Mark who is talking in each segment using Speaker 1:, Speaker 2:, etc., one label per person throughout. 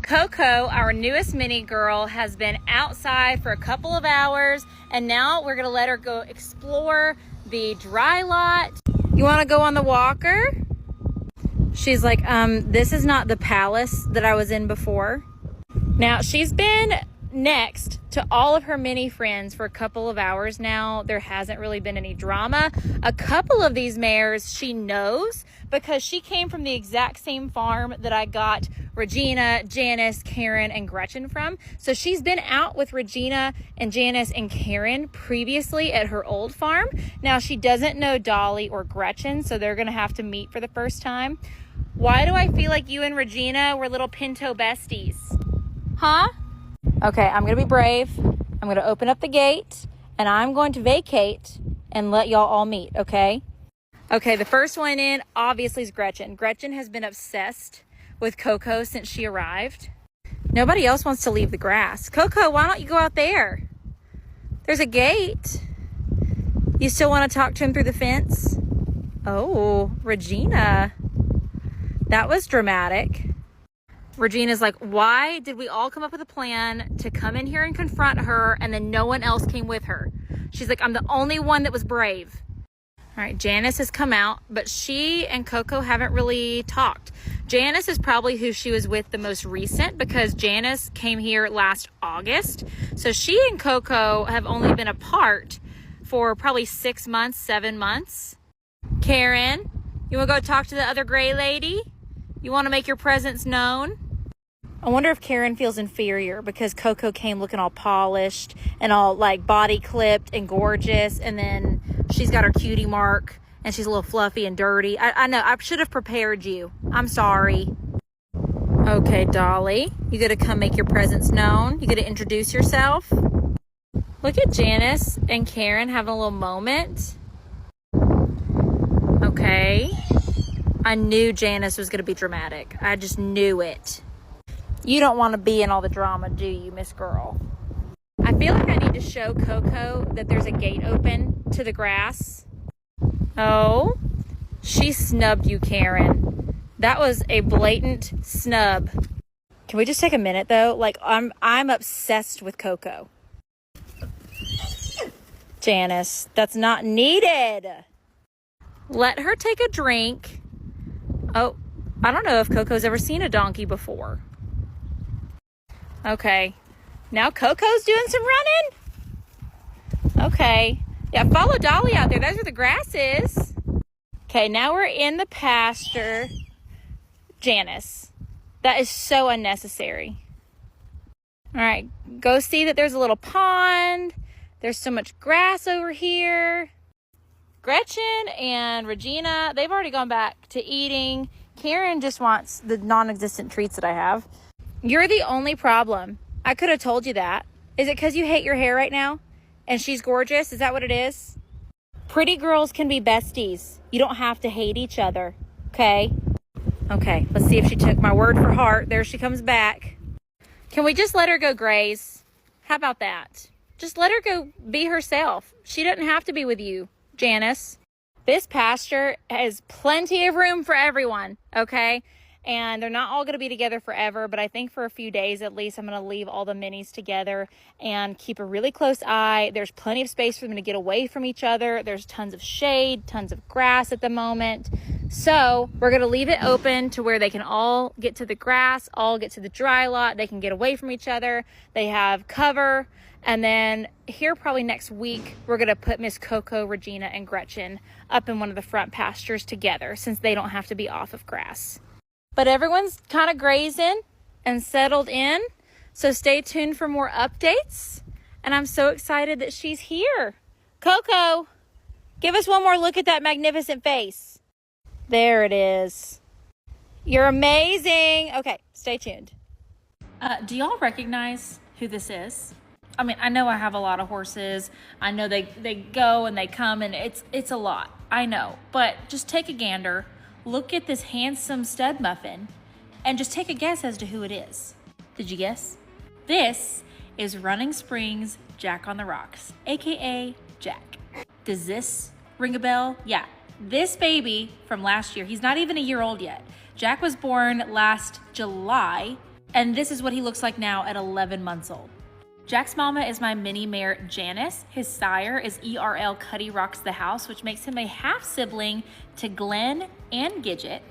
Speaker 1: Coco, our newest mini girl, has been outside for a couple of hours, and now we're gonna let her go explore the dry lot. You wanna go on the walker? She's like, this is not the palace that I was in before. Now, she's been next to all of her mini friends for a couple of hours now. There hasn't really been any drama. A couple of these mares she knows because she came from the exact same farm that I got Regina, Janice, Karen, and Gretchen from. So she's been out with Regina and Janice and Karen previously at her old farm. Now she doesn't know Dolly or Gretchen, so they're gonna have to meet for the first time. Why do I feel like you and Regina were little pinto besties? Huh? Okay, I'm gonna be brave. I'm gonna open up the gate and I'm going to vacate and let y'all all meet, okay? Okay, the first one in obviously is Gretchen. Gretchen has been obsessed with Coco since she arrived. Nobody else wants to leave the grass. Coco, why don't you go out there? There's a gate. You still want to talk to him through the fence? Oh, Regina. That was dramatic. Regina's like, why did we all come up with a plan to come in here and confront her and then no one else came with her? She's like, I'm the only one that was brave. All right, Janice has come out, but she and Coco haven't really talked. Janice is probably who she was with the most recent because Janice came here last August. So she and Coco have only been apart for probably 6 months, 7 months. Karen, you wanna go talk to the other gray lady? You wanna make your presence known? I wonder if Karen feels inferior because Coco came looking all polished and all like body clipped and gorgeous, and then she's got her cutie mark and she's a little fluffy and dirty. I know, I should have prepared you. I'm sorry. Okay, Dolly, you gotta come make your presence known. You gotta introduce yourself. Look at Janice and Karen having a little moment. Okay. I knew Janice was gonna be dramatic. I just knew it. You don't want to be in all the drama, do you, Miss Girl? I feel like I need to show Coco that there's a gate open to the grass. Oh, she snubbed you, Karen. That was a blatant snub. Can we just take a minute though? Like I'm obsessed with Coco. Janice, that's not needed. Let her take a drink. Oh, I don't know if Coco's ever seen a donkey before. Okay, now Coco's doing some running. Okay, yeah, follow Dolly out there. That's where the grass is. Okay, now we're in the pasture. Janice, that is so unnecessary. All right, go see that there's a little pond. There's so much grass over here. Gretchen and Regina, they've already gone back to eating. Karen just wants the non-existent treats that I have. You're the only problem. I could have told you that. Is it because you hate your hair right now? And she's gorgeous? Is that what it is? Pretty girls can be besties. You don't have to hate each other. Okay? Okay, let's see if she took my word for heart. There she comes back. Can we just let her go graze? How about that? Just let her go be herself. She doesn't have to be with you, Janice. This pasture has plenty of room for everyone, okay? And they're not all going to be together forever, but I think for a few days at least, I'm going to leave all the minis together and keep a really close eye. There's plenty of space for them to get away from each other. There's tons of shade, tons of grass at the moment. So we're going to leave it open to where they can all get to the grass, all get to the dry lot. They can get away from each other. They have cover. And then here probably next week, we're going to put Miss Coco, Regina, and Gretchen up in one of the front pastures together since they don't have to be off of grass. But everyone's kind of grazing and settled in. So stay tuned for more updates. And I'm so excited that she's here. Coco, give us one more look at that magnificent face. There it is. You're amazing. Okay, stay tuned. Do y'all recognize who this is? I mean, I know I have a lot of horses. I know they go and they come and it's a lot. I know. But just take a gander. Look at this handsome stud muffin and just take a guess as to who it is. Did you guess? This is Running Springs Jack on the Rocks, AKA Jack. Does this ring a bell? Yeah, this baby from last year, he's not even a year old yet. Jack was born last July And this is what he looks like now at 11 months old. Jack's mama is my mini mare, Janice. His sire is ERL Cuddy Rocks the House, which makes him a half sibling to Glenn and Gidget.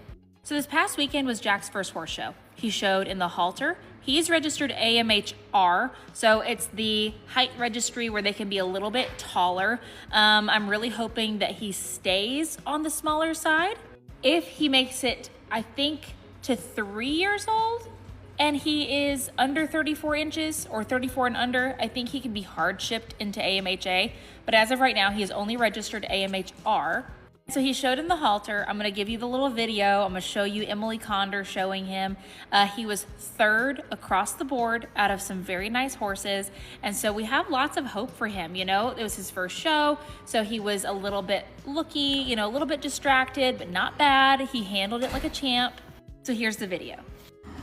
Speaker 1: So this past weekend was Jack's first horse show. He showed in the halter. He's registered AMHR, so it's the height registry where they can be a little bit taller. I'm really hoping that he stays on the smaller side. If he makes it, I think, to 3 years old, and he is under 34 inches or 34 and under, I think he can be hard shipped into AMHA. But as of right now, he is only registered AMHR. So he showed in the halter. I'm going to give you the little video. I'm going to show you Emily Condor showing him. He was third across the board out of some very nice horses. And so we have lots of hope for him. You know, it was his first show. So he was a little bit looky, you know, a little bit distracted, but not bad. He handled it like a champ. So here's the video.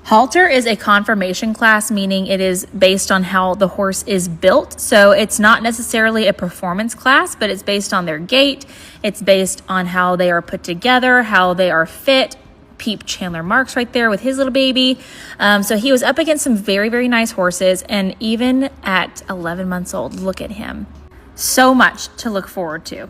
Speaker 1: Halter is a conformation class, meaning it is based on how the horse is built. So it's not necessarily a performance class, but it's based on their gait. It's based on how they are put together, how they are fit. Peep Chandler Marks right there with his little baby. So he was up against some very, very nice horses. And even at 11 months old, look at him. So much to look forward to.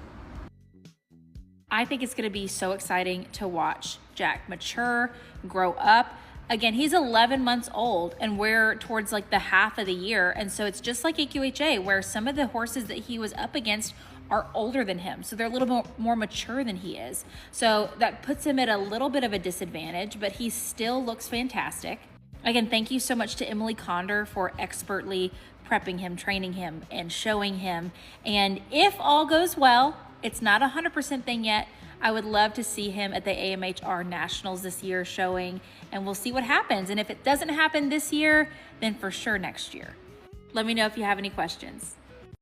Speaker 1: I think it's going to be so exciting to watch Jack mature, grow up. Again, he's 11 months old and we're towards like the half of the year. And so it's just like AQHA, where some of the horses that he was up against are older than him. So they're a little bit more mature than he is. So that puts him at a little bit of a disadvantage, but he still looks fantastic. Again, thank you so much to Emily Condor for expertly prepping him, training him, and showing him. And if all goes well, it's not a 100% thing yet. I would love to see him at the AMHR Nationals this year showing, and we'll see what happens. And if it doesn't happen this year, then for sure next year. Let me know if you have any questions.